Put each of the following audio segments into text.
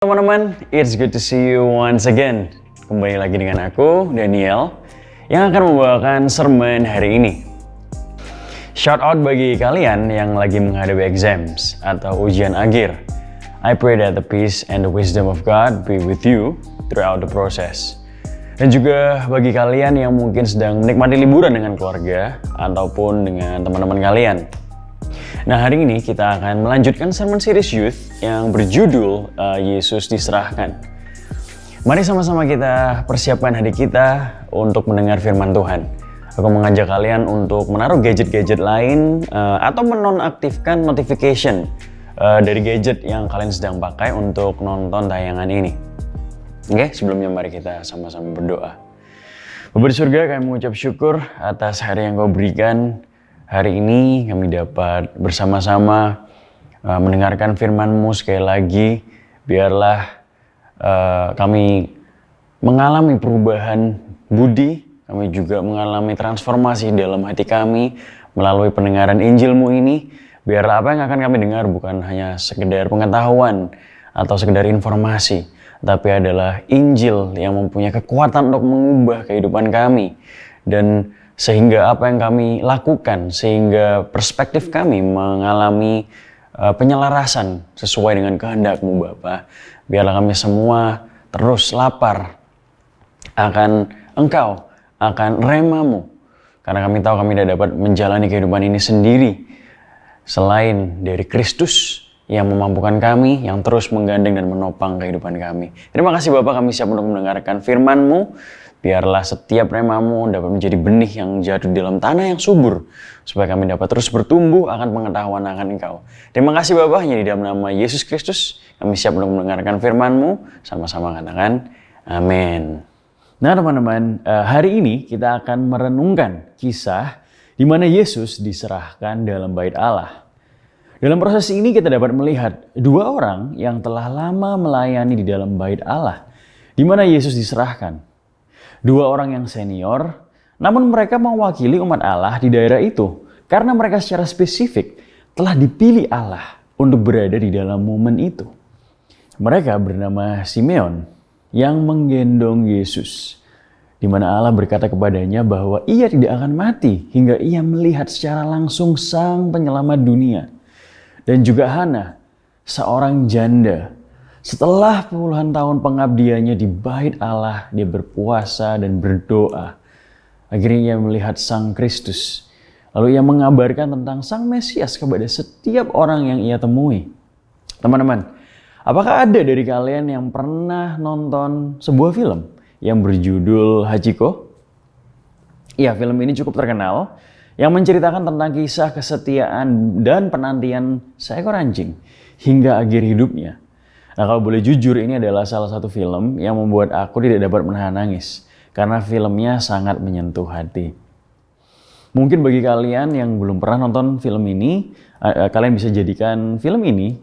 Teman-teman, it's good to see you once again. Kembali lagi dengan aku, Daniel, yang akan membawakan sermon hari ini. Shout out bagi kalian yang lagi menghadapi exams atau ujian akhir. I pray that the peace and the wisdom of God be with you throughout the process. Dan juga bagi kalian yang mungkin sedang menikmati liburan dengan keluarga ataupun dengan teman-teman kalian. Nah, hari ini kita akan melanjutkan sermon series Youth yang berjudul Yesus Diserahkan. Mari sama-sama kita persiapkan hati kita untuk mendengar firman Tuhan. Aku mengajak kalian untuk menaruh gadget-gadget lain atau menonaktifkan notification dari gadget yang kalian sedang pakai untuk nonton tayangan ini. Oke, sebelumnya mari kita sama-sama berdoa. Bapa di surga, kami mengucap syukur atas hari yang Kau berikan. Hari ini kami dapat bersama-sama mendengarkan firman-Mu sekali lagi. Biarlah kami mengalami perubahan budi, kami juga mengalami transformasi dalam hati kami melalui pendengaran Injil-Mu ini. Biarlah apa yang akan kami dengar bukan hanya sekedar pengetahuan atau sekedar informasi, tapi adalah Injil yang mempunyai kekuatan untuk mengubah kehidupan kami. Dan sehingga apa yang kami lakukan, sehingga perspektif kami mengalami penyelarasan sesuai dengan kehendak-Mu Bapa. Biarlah kami semua terus lapar akan Engkau, akan rema-Mu. Karena kami tahu kami tidak dapat menjalani kehidupan ini sendiri selain dari Kristus yang memampukan kami, yang terus menggandeng dan menopang kehidupan kami. Terima kasih Bapa, kami siap untuk mendengarkan firman-Mu. Biarlah setiap rema-Mu dapat menjadi benih yang jatuh di dalam tanah yang subur, supaya kami dapat terus bertumbuh akan pengetahuan akan Engkau. Terima kasih Bapa, hanya di dalam nama Yesus Kristus kami siap untuk mendengarkan firman-Mu. Sama-sama katakan amin. Nah teman-teman, hari ini kita akan merenungkan kisah di mana Yesus diserahkan dalam bait Allah. Dalam proses ini kita dapat melihat dua orang yang telah lama melayani di dalam bait Allah, di mana Yesus diserahkan. Dua orang yang senior, namun mereka mewakili umat Allah di daerah itu karena mereka secara spesifik telah dipilih Allah untuk berada di dalam momen itu. Mereka bernama Simeon yang menggendong Yesus, di mana Allah berkata kepadanya bahwa ia tidak akan mati hingga ia melihat secara langsung Sang Penyelamat dunia. Dan juga Hana, seorang janda. Setelah puluhan tahun pengabdiannya di bait Allah, dia berpuasa dan berdoa. Akhirnya ia melihat Sang Kristus. Lalu ia mengabarkan tentang Sang Mesias kepada setiap orang yang ia temui. Teman-teman, apakah ada dari kalian yang pernah nonton sebuah film yang berjudul Hachiko? Ya, film ini cukup terkenal yang menceritakan tentang kisah kesetiaan dan penantian seekor anjing hingga akhir hidupnya. Nah, kalau boleh jujur, ini adalah salah satu film yang membuat aku tidak dapat menahan nangis karena filmnya sangat menyentuh hati. Mungkin bagi kalian yang belum pernah nonton film ini, kalian bisa jadikan film ini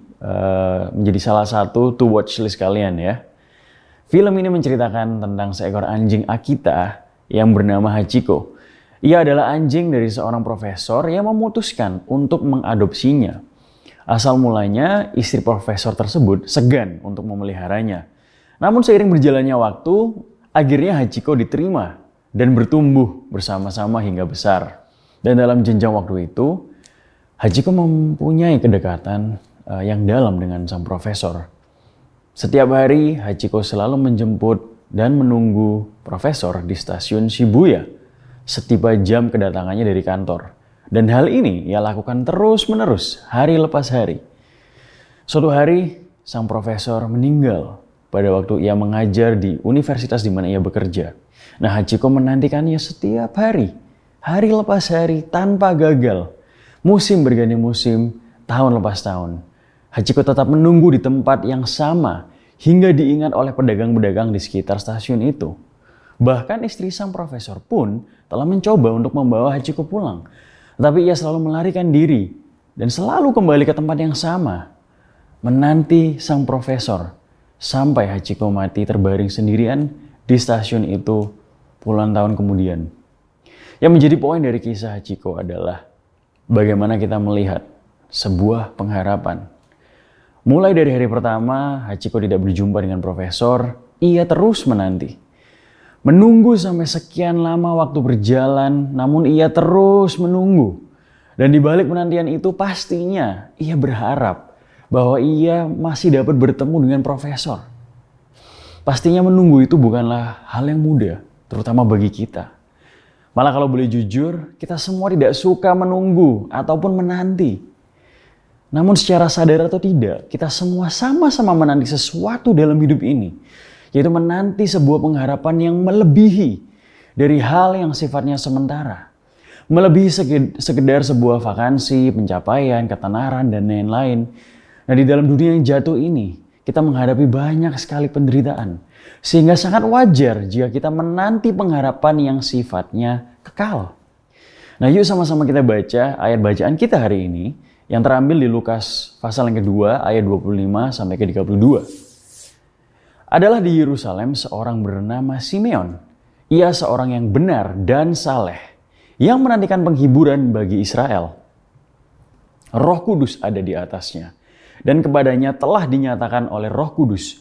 menjadi salah satu to watch list kalian ya. Film ini menceritakan tentang seekor anjing Akita yang bernama Hachiko. Ia adalah anjing dari seorang profesor yang memutuskan untuk mengadopsinya. Asal mulanya istri profesor tersebut segan untuk memeliharanya. Namun seiring berjalannya waktu, akhirnya Hachiko diterima dan bertumbuh bersama-sama hingga besar. Dan dalam jenjang waktu itu, Hachiko mempunyai kedekatan yang dalam dengan sang profesor. Setiap hari Hachiko selalu menjemput dan menunggu profesor di stasiun Shibuya setiba jam kedatangannya dari kantor. Dan hal ini ia lakukan terus-menerus, hari lepas hari. Suatu hari, sang profesor meninggal pada waktu ia mengajar di universitas di mana ia bekerja. Nah, Hachiko menantikannya setiap hari, hari lepas hari tanpa gagal. Musim berganti musim, tahun lepas tahun. Hachiko tetap menunggu di tempat yang sama hingga diingat oleh pedagang-pedagang di sekitar stasiun itu. Bahkan istri sang profesor pun telah mencoba untuk membawa Hachiko pulang. Tapi ia selalu melarikan diri dan selalu kembali ke tempat yang sama, menanti sang profesor sampai Hachiko mati terbaring sendirian di stasiun itu puluhan tahun kemudian. Yang menjadi poin dari kisah Hachiko adalah bagaimana kita melihat sebuah pengharapan Mulai dari hari pertama, Hachiko tidak berjumpa dengan profesor, ia terus menanti. Menunggu sampai sekian lama waktu berjalan, namun ia terus menunggu. Dan di balik penantian itu pastinya ia berharap bahwa ia masih dapat bertemu dengan profesor. Pastinya menunggu itu bukanlah hal yang mudah, terutama bagi kita. Malah kalau boleh jujur, kita semua tidak suka menunggu ataupun menanti. Namun secara sadar atau tidak, kita semua sama-sama menanti sesuatu dalam hidup ini. Yaitu menanti sebuah pengharapan yang melebihi dari hal yang sifatnya sementara. Melebihi sekedar sebuah vakansi, pencapaian, ketenaran, dan lain-lain. Nah, di dalam dunia yang jatuh ini, kita menghadapi banyak sekali penderitaan. Sehingga sangat wajar jika kita menanti pengharapan yang sifatnya kekal. Nah, yuk sama-sama kita baca ayat bacaan kita hari ini yang terambil di Lukas pasal yang kedua ayat 25 sampai ke 32. Adalah di Yerusalem seorang bernama Simeon. Ia seorang yang benar dan saleh, yang menantikan penghiburan bagi Israel. Roh Kudus ada di atasnya, dan kepadanya telah dinyatakan oleh Roh Kudus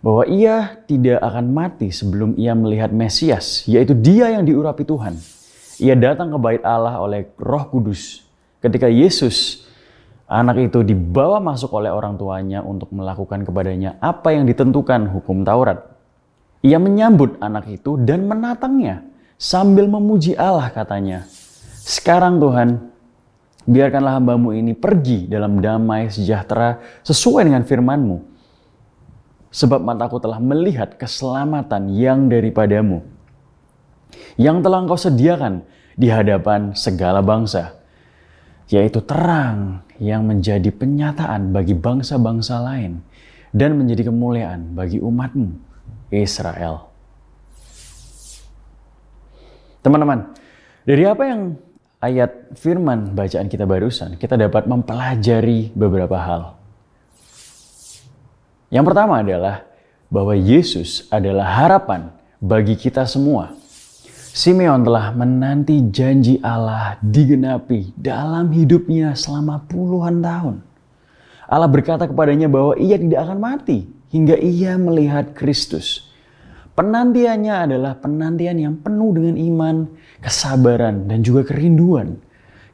bahwa ia tidak akan mati sebelum ia melihat Mesias, yaitu Dia yang diurapi Tuhan. Ia datang ke bait Allah oleh Roh Kudus. Ketika Yesus, anak itu dibawa masuk oleh orang tuanya untuk melakukan kepadanya apa yang ditentukan hukum Taurat. Ia menyambut anak itu dan menatangnya sambil memuji Allah, katanya, "Sekarang Tuhan, biarkanlah hamba-Mu ini pergi dalam damai sejahtera sesuai dengan firman-Mu. Sebab mataku telah melihat keselamatan yang daripada-Mu, yang telah Engkau sediakan di hadapan segala bangsa, yaitu terang yang menjadi penyataan bagi bangsa-bangsa lain dan menjadi kemuliaan bagi umat-Mu, Israel." Teman-teman, dari apa yang ayat firman bacaan kita barusan, kita dapat mempelajari beberapa hal. Yang pertama adalah bahwa Yesus adalah harapan bagi kita semua. Simeon telah menanti janji Allah digenapi dalam hidupnya selama puluhan tahun. Allah berkata kepadanya bahwa ia tidak akan mati hingga ia melihat Kristus. Penantiannya adalah penantian yang penuh dengan iman, kesabaran, dan juga kerinduan.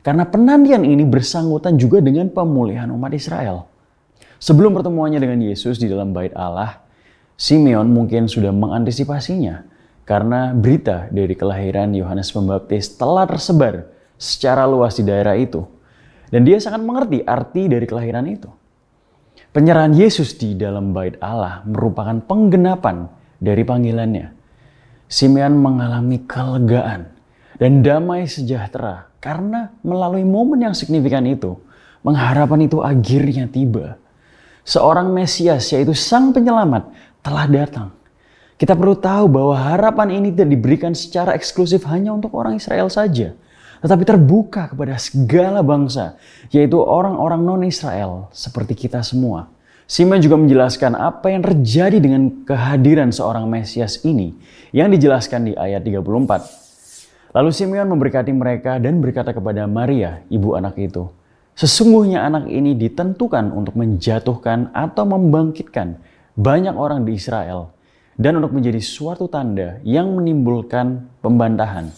Karena penantian ini bersangkutan juga dengan pemulihan umat Israel. Sebelum pertemuannya dengan Yesus di dalam bait Allah, Simeon mungkin sudah mengantisipasinya. Karena berita dari kelahiran Yohanes Pembaptis telah tersebar secara luas di daerah itu. Dan dia sangat mengerti arti dari kelahiran itu. Penyerahan Yesus di dalam bait Allah merupakan penggenapan dari panggilannya. Simeon mengalami kelegaan dan damai sejahtera karena melalui momen yang signifikan itu, pengharapan itu akhirnya tiba. Seorang Mesias, yaitu Sang Penyelamat, telah datang. Kita perlu tahu bahwa harapan ini tidak diberikan secara eksklusif hanya untuk orang Israel saja, tetapi terbuka kepada segala bangsa, yaitu orang-orang non-Israel seperti kita semua. Simeon juga menjelaskan apa yang terjadi dengan kehadiran seorang Mesias ini yang dijelaskan di ayat 34. Lalu Simeon memberkati mereka dan berkata kepada Maria, ibu anak itu, "Sesungguhnya anak ini ditentukan untuk menjatuhkan atau membangkitkan banyak orang di Israel dan untuk menjadi suatu tanda yang menimbulkan pembantahan."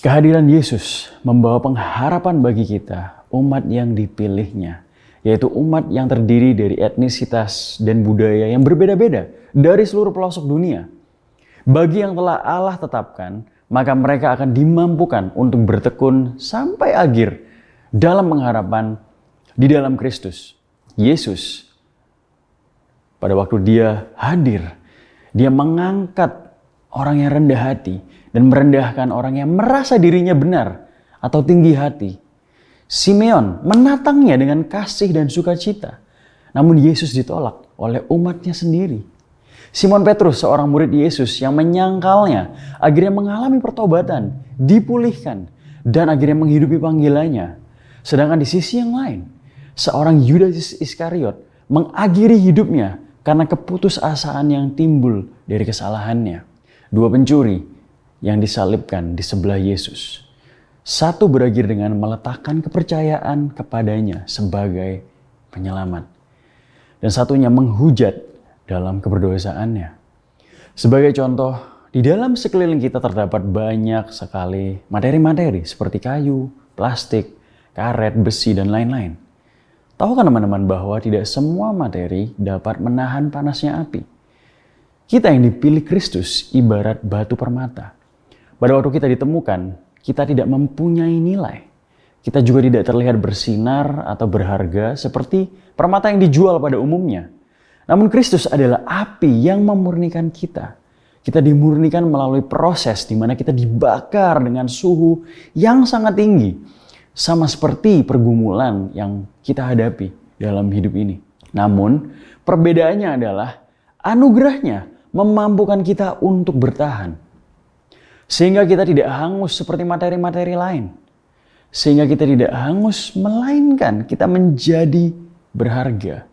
Kehadiran Yesus membawa pengharapan bagi kita, umat yang dipilihnya. Yaitu umat yang terdiri dari etnisitas dan budaya yang berbeda-beda dari seluruh pelosok dunia. Bagi yang telah Allah tetapkan, maka mereka akan dimampukan untuk bertekun sampai akhir dalam pengharapan di dalam Kristus. Yesus, pada waktu dia hadir, dia mengangkat orang yang rendah hati dan merendahkan orang yang merasa dirinya benar atau tinggi hati. Simeon menatangnya dengan kasih dan sukacita. Namun Yesus ditolak oleh umatnya sendiri. Simon Petrus, seorang murid Yesus yang menyangkalnya, akhirnya mengalami pertobatan, dipulihkan, dan akhirnya menghidupi panggilannya. Sedangkan di sisi yang lain, seorang Yudas Iskariot mengakhiri hidupnya karena keputusasaan yang timbul dari kesalahannya. Dua pencuri yang disalibkan di sebelah Yesus. Satu berakhir dengan meletakkan kepercayaan kepadanya sebagai penyelamat. dan satunya menghujat dalam keberdosaannya. Sebagai contoh, di dalam sekeliling kita terdapat banyak sekali materi-materi seperti kayu, plastik, karet, besi, dan lain-lain. Tahukah teman-teman bahwa tidak semua materi dapat menahan panasnya api? Kita yang dipilih Kristus ibarat batu permata. Pada waktu kita ditemukan, kita tidak mempunyai nilai. Kita juga tidak terlihat bersinar atau berharga seperti permata yang dijual pada umumnya. Namun Kristus adalah api yang memurnikan kita. Kita dimurnikan melalui proses di mana kita dibakar dengan suhu yang sangat tinggi. Sama seperti pergumulan yang kita hadapi dalam hidup ini. Namun perbedaannya adalah anugerahnya memampukan kita untuk bertahan. Sehingga kita tidak hangus seperti materi-materi lain. Sehingga kita tidak hangus melainkan kita menjadi berharga.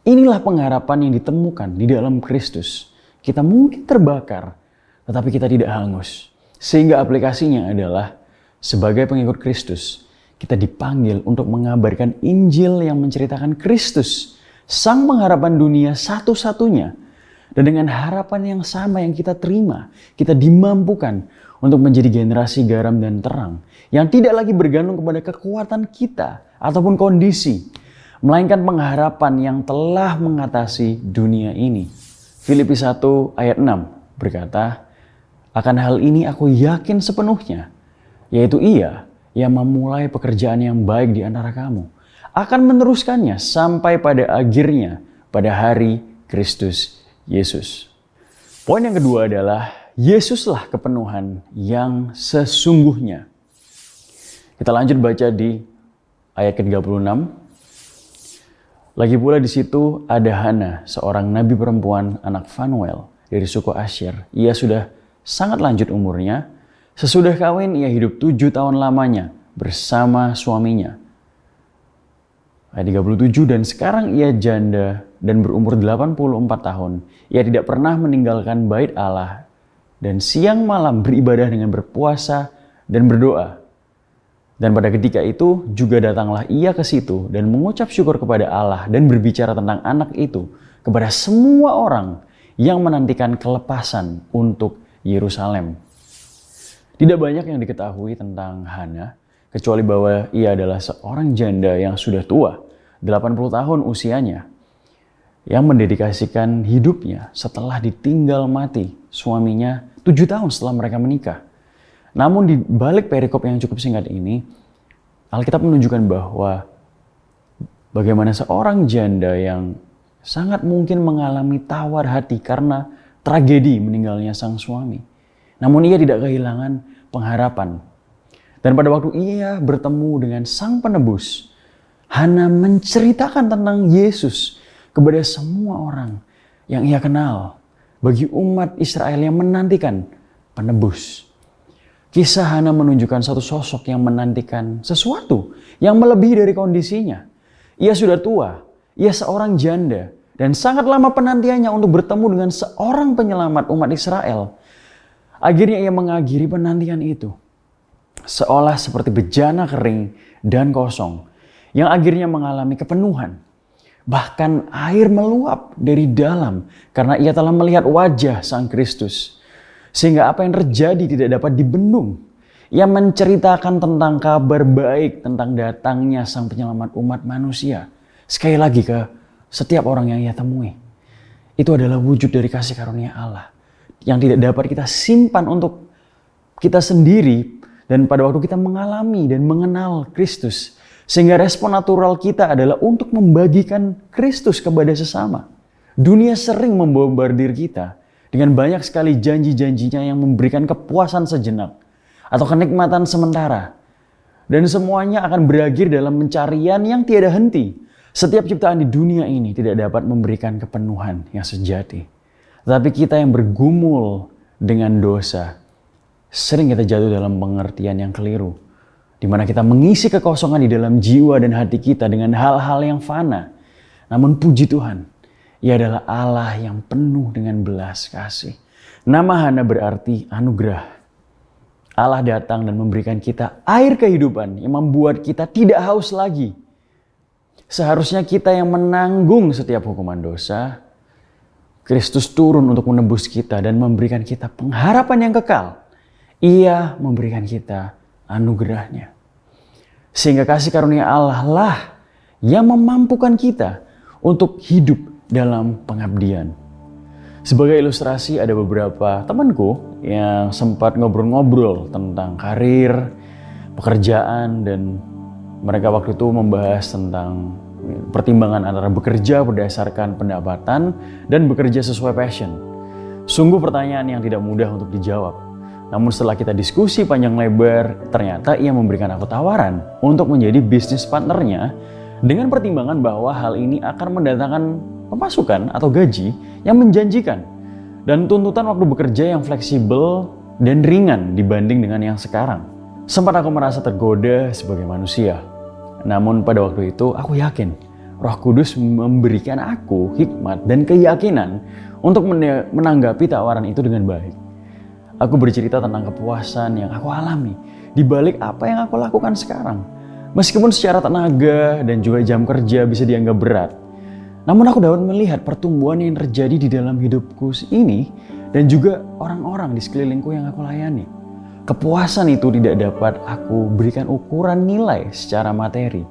Inilah pengharapan yang ditemukan di dalam Kristus. Kita mungkin terbakar, tetapi kita tidak hangus. Sehingga aplikasinya adalah sebagai pengikut Kristus, kita dipanggil untuk mengabarkan Injil yang menceritakan Kristus, sang pengharapan dunia satu-satunya. Dan dengan harapan yang sama yang kita terima, kita dimampukan untuk menjadi generasi garam dan terang yang tidak lagi bergantung kepada kekuatan kita ataupun kondisi, melainkan pengharapan yang telah mengatasi dunia ini. Filipi 1 ayat 6 berkata, "Akan hal ini aku yakin sepenuhnya, yaitu Ia yang memulai pekerjaan yang baik di antara kamu, akan meneruskannya sampai pada akhirnya pada hari Kristus Yesus." Poin yang kedua adalah Yesuslah kepenuhan yang sesungguhnya. Kita lanjut baca di ayat ke-36. Lagi pula di situ ada Hana, seorang nabi perempuan anak Fanuel dari suku Asyer. Ia sudah sangat lanjut umurnya. Sesudah kawin ia hidup 7 tahun lamanya bersama suaminya. Ayat 37, dan sekarang ia janda dan berumur 84 tahun. Ia tidak pernah meninggalkan bait Allah dan siang malam beribadah dengan berpuasa dan berdoa. Dan pada ketika itu juga datanglah ia ke situ dan mengucap syukur kepada Allah dan berbicara tentang anak itu kepada semua orang yang menantikan kelepasan untuk Yerusalem. Tidak banyak yang diketahui tentang Hana, kecuali bahwa ia adalah seorang janda yang sudah tua, 80 tahun usianya, yang mendedikasikan hidupnya setelah ditinggal mati suaminya 7 tahun setelah mereka menikah. Namun di balik perikop yang cukup singkat ini, Alkitab menunjukkan bahwa bagaimana seorang janda yang sangat mungkin mengalami tawar hati karena tragedi meninggalnya sang suami. Namun ia tidak kehilangan pengharapan. Dan pada waktu ia bertemu dengan sang penebus, Hana menceritakan tentang Yesus kepada semua orang yang ia kenal. Bagi umat Israel yang menantikan penebus. Kisah Hana menunjukkan satu sosok yang menantikan sesuatu yang melebihi dari kondisinya. Ia sudah tua, ia seorang janda, dan sangat lama penantiannya untuk bertemu dengan seorang penyelamat umat Israel. Akhirnya ia mengakhiri penantian itu. Seolah seperti bejana kering dan kosong, yang akhirnya mengalami kepenuhan. Bahkan air meluap dari dalam karena ia telah melihat wajah Sang Kristus. Sehingga apa yang terjadi tidak dapat dibendung. Ia menceritakan tentang kabar baik tentang datangnya Sang Penyelamat umat manusia. Sekali lagi ke setiap orang yang ia temui. Itu adalah wujud dari kasih karunia Allah yang tidak dapat kita simpan untuk kita sendiri. Dan pada waktu kita mengalami dan mengenal Kristus, sehingga respon natural kita adalah untuk membagikan Kristus kepada sesama. Dunia sering membombardir kita dengan banyak sekali janji-janjinya yang memberikan kepuasan sejenak atau kenikmatan sementara. Dan semuanya akan berakhir dalam pencarian yang tiada henti. Setiap ciptaan di dunia ini tidak dapat memberikan kepenuhan yang sejati. Tetapi kita yang bergumul dengan dosa, sering kita jatuh dalam pengertian yang keliru, di mana kita mengisi kekosongan di dalam jiwa dan hati kita dengan hal-hal yang fana. Namun puji Tuhan, Ia adalah Allah yang penuh dengan belas kasih. Nama Hana berarti anugerah. Allah datang dan memberikan kita air kehidupan yang membuat kita tidak haus lagi. Seharusnya kita yang menanggung setiap hukuman dosa. Kristus turun untuk menebus kita dan memberikan kita pengharapan yang kekal. Ia memberikan kita anugerahnya. Sehingga kasih karunia Allah lah yang memampukan kita untuk hidup dalam pengabdian. Sebagai ilustrasi, ada beberapa temanku yang sempat ngobrol-ngobrol tentang karir, pekerjaan, dan mereka waktu itu membahas tentang pertimbangan antara bekerja berdasarkan pendapatan dan bekerja sesuai passion. Sungguh pertanyaan yang tidak mudah untuk dijawab. Namun setelah kita diskusi panjang lebar, ternyata ia memberikan aku tawaran untuk menjadi bisnis partnernya dengan pertimbangan bahwa hal ini akan mendatangkan pemasukan atau gaji yang menjanjikan dan tuntutan waktu bekerja yang fleksibel dan ringan dibanding dengan yang sekarang. Sempat aku merasa tergoda sebagai manusia. Namun pada waktu itu aku yakin Roh Kudus memberikan aku hikmat dan keyakinan untuk menanggapi tawaran itu dengan baik. Aku bercerita tentang kepuasan yang aku alami di balik apa yang aku lakukan sekarang. Meskipun secara tenaga dan juga jam kerja bisa dianggap berat, namun aku dapat melihat pertumbuhan yang terjadi di dalam hidupku ini dan juga orang-orang di sekelilingku yang aku layani. Kepuasan itu tidak dapat aku berikan ukuran nilai secara materi,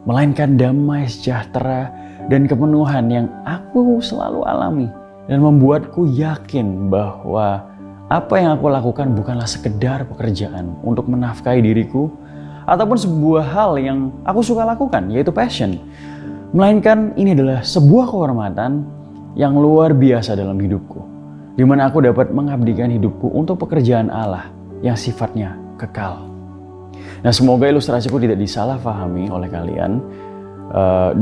melainkan damai, sejahtera, dan kepenuhan yang aku selalu alami dan membuatku yakin bahwa apa yang aku lakukan bukanlah sekedar pekerjaan untuk menafkahi diriku ataupun sebuah hal yang aku suka lakukan, yaitu passion, melainkan ini adalah sebuah kehormatan yang luar biasa dalam hidupku, di mana aku dapat mengabdikan hidupku untuk pekerjaan Allah yang sifatnya kekal. Nah, semoga ilustrasiku tidak disalahpahami oleh kalian,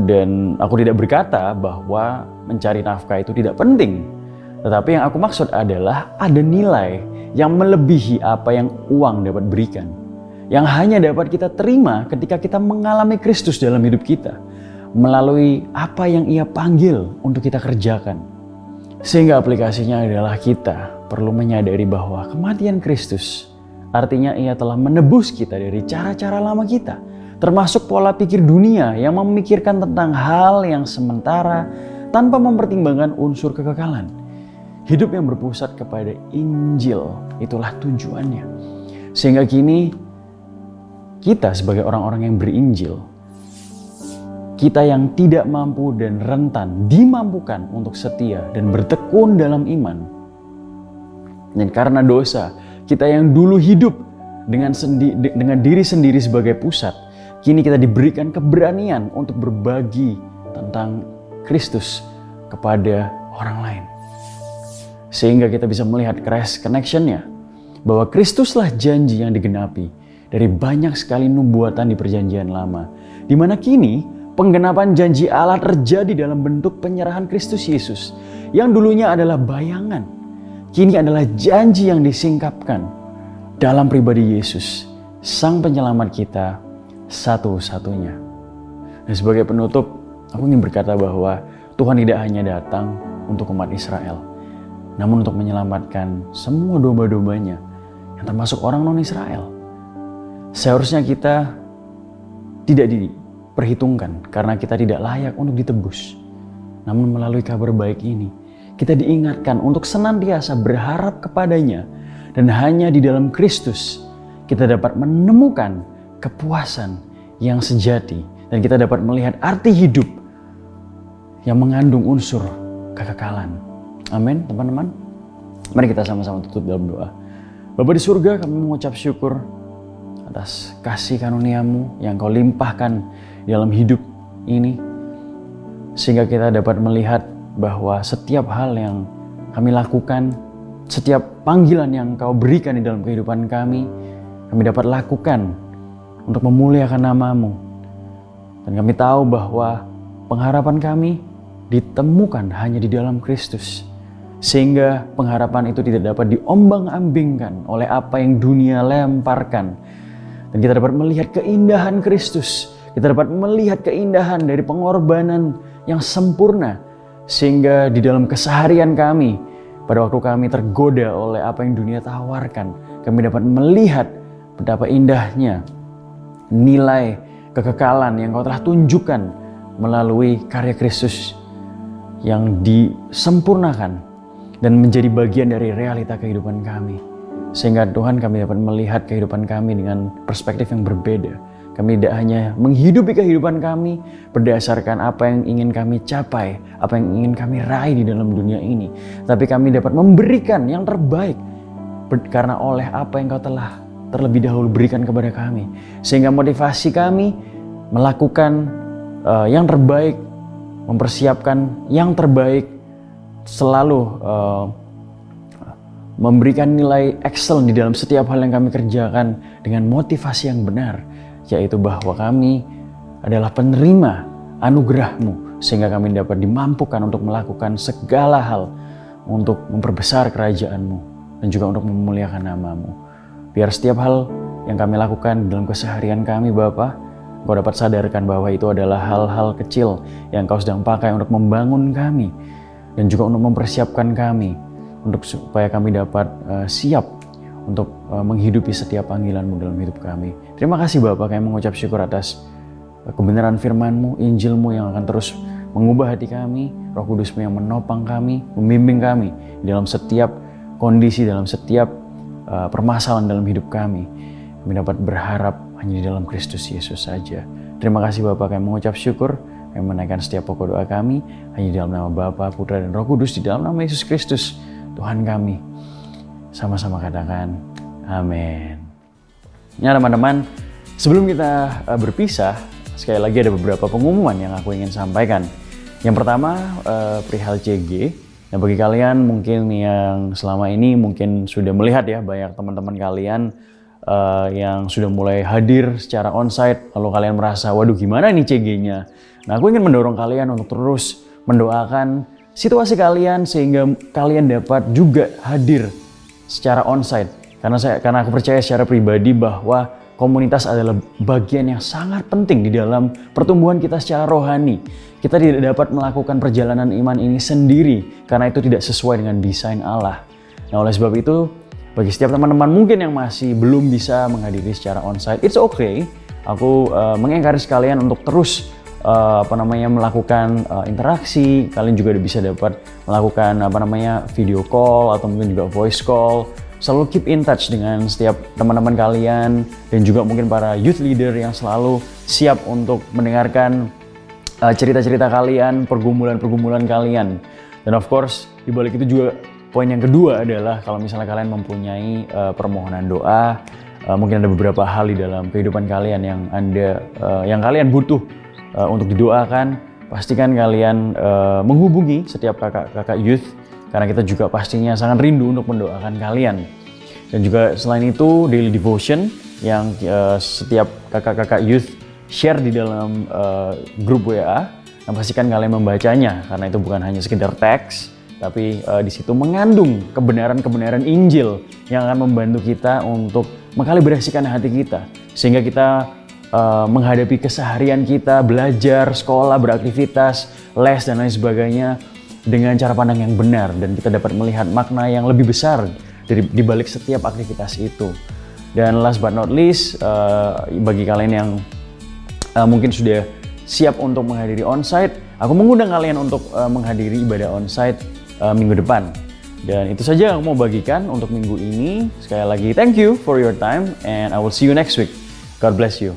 dan aku tidak berkata bahwa mencari nafkah itu tidak penting. Tetapi yang aku maksud adalah ada nilai yang melebihi apa yang uang dapat berikan, yang hanya dapat kita terima ketika kita mengalami Kristus dalam hidup kita, melalui apa yang Ia panggil untuk kita kerjakan. Sehingga aplikasinya adalah kita perlu menyadari bahwa kematian Kristus artinya Ia telah menebus kita dari cara-cara lama kita, termasuk pola pikir dunia yang memikirkan tentang hal yang sementara tanpa mempertimbangkan unsur kekekalan. Hidup yang berpusat kepada Injil, itulah tujuannya. Sehingga kini kita sebagai orang-orang yang berinjil, kita yang tidak mampu dan rentan dimampukan untuk setia dan bertekun dalam iman. Dan karena dosa, kita yang dulu hidup dengan diri sendiri sebagai pusat, kini kita diberikan keberanian untuk berbagi tentang Kristus kepada orang lain. Sehingga kita bisa melihat cross connection-nya, bahwa Kristuslah janji yang digenapi dari banyak sekali nubuatan di perjanjian lama, di mana kini penggenapan janji Allah terjadi dalam bentuk penyerahan Kristus Yesus yang dulunya adalah bayangan, kini adalah janji yang disingkapkan dalam pribadi Yesus, Sang Penyelamat kita satu-satunya. Dan sebagai penutup, aku ingin berkata bahwa Tuhan tidak hanya datang untuk umat Israel, namun untuk menyelamatkan semua domba-dombanya yang termasuk orang non-Israel. Seharusnya kita tidak diperhitungkan karena kita tidak layak untuk ditebus. Namun melalui kabar baik ini, kita diingatkan untuk senantiasa berharap kepadanya, dan hanya di dalam Kristus kita dapat menemukan kepuasan yang sejati, dan kita dapat melihat arti hidup yang mengandung unsur kekekalan. Amin, teman-teman. Mari kita sama-sama tutup dalam doa. Bapa di surga, kami mengucap syukur atas kasih karunia-Mu yang Kau limpahkan dalam hidup ini, sehingga kita dapat melihat bahwa setiap hal yang kami lakukan, setiap panggilan yang Kau berikan di dalam kehidupan kami dapat lakukan untuk memuliakan nama-Mu. Dan kami tahu bahwa pengharapan kami ditemukan hanya di dalam Kristus, sehingga pengharapan itu tidak dapat diombang-ambingkan oleh apa yang dunia lemparkan. Dan kita dapat melihat keindahan Kristus, kita dapat melihat keindahan dari pengorbanan yang sempurna, sehingga di dalam keseharian kami, pada waktu kami tergoda oleh apa yang dunia tawarkan, kami dapat melihat betapa indahnya nilai kekekalan yang Kau telah tunjukkan melalui karya Kristus yang disempurnakan dan menjadi bagian dari realita kehidupan kami. Sehingga Tuhan, kami dapat melihat kehidupan kami dengan perspektif yang berbeda. Kami tidak hanya menghidupi kehidupan kami berdasarkan apa yang ingin kami capai, apa yang ingin kami raih di dalam dunia ini, tapi kami dapat memberikan yang terbaik karena oleh apa yang Kau telah terlebih dahulu berikan kepada kami. Sehingga motivasi kami melakukan yang terbaik, mempersiapkan yang terbaik, selalu memberikan nilai excellent di dalam setiap hal yang kami kerjakan dengan motivasi yang benar, yaitu bahwa kami adalah penerima anugerah-Mu, sehingga kami dapat dimampukan untuk melakukan segala hal untuk memperbesar kerajaan-Mu dan juga untuk memuliakan nama-Mu. Biar setiap hal yang kami lakukan dalam keseharian kami, Bapa, Kau dapat sadarkan bahwa itu adalah hal-hal kecil yang Kau sedang pakai untuk membangun kami dan juga untuk mempersiapkan kami untuk supaya kami dapat siap untuk menghidupi setiap panggilan-Mu dalam hidup kami. Terima kasih Bapa, kami mengucap syukur atas kebenaran firman-Mu, Injil-Mu yang akan terus mengubah hati kami, Roh Kudus-Mu yang menopang kami, membimbing kami dalam setiap kondisi, dalam setiap permasalahan dalam hidup kami. Kami dapat berharap hanya di dalam Kristus Yesus saja. Terima kasih Bapa, kami mengucap syukur, kami menaikkan setiap pokok doa kami hanya di dalam nama Bapa, Putra dan Roh Kudus, di dalam nama Yesus Kristus, Tuhan kami. Sama-sama katakan, amin. Ya teman-teman, sebelum kita berpisah, sekali lagi ada beberapa pengumuman yang aku ingin sampaikan. Yang pertama, perihal CG. Nah, bagi kalian mungkin yang selama ini mungkin sudah melihat ya, banyak teman-teman kalian yang sudah mulai hadir secara onsite, lalu kalian merasa, waduh gimana nih CG-nya? Nah, aku ingin mendorong kalian untuk terus mendoakan situasi kalian sehingga kalian dapat juga hadir secara onsite. Karena aku percaya secara pribadi bahwa komunitas adalah bagian yang sangat penting di dalam pertumbuhan kita secara rohani. Kita tidak dapat melakukan perjalanan iman ini sendiri karena itu tidak sesuai dengan desain Allah. Nah, oleh sebab itu, bagi setiap teman-teman mungkin yang masih belum bisa menghadiri secara onsite, it's okay. Aku mengencourage kalian untuk terus melakukan interaksi. Kalian juga bisa dapat melakukan video call atau mungkin juga voice call. Selalu keep in touch dengan setiap teman-teman kalian dan juga mungkin para youth leader yang selalu siap untuk mendengarkan cerita-cerita kalian, pergumulan-pergumulan kalian. Dan of course, di balik itu juga poin yang kedua adalah kalau misalnya kalian mempunyai permohonan doa, mungkin ada beberapa hal di dalam kehidupan kalian yang kalian butuh untuk didoakan, pastikan kalian menghubungi setiap kakak-kakak youth, karena kita juga pastinya sangat rindu untuk mendoakan kalian. Dan juga selain itu, daily devotion yang setiap kakak-kakak youth share di dalam grup WA, dan pastikan kalian membacanya, karena itu bukan hanya sekedar teks, tapi di situ mengandung kebenaran-kebenaran Injil yang akan membantu kita untuk mengkalibrasikan hati kita, sehingga kita menghadapi keseharian kita, belajar, sekolah, beraktivitas, les dan lain sebagainya dengan cara pandang yang benar, dan kita dapat melihat makna yang lebih besar di balik setiap aktivitas itu. Dan last but not least, bagi kalian yang mungkin sudah siap untuk menghadiri onsite, aku mengundang kalian untuk menghadiri ibadah onsite minggu depan. Dan itu saja yang aku mau bagikan untuk minggu ini. Sekali lagi, thank you for your time and I will see you next week. God bless you.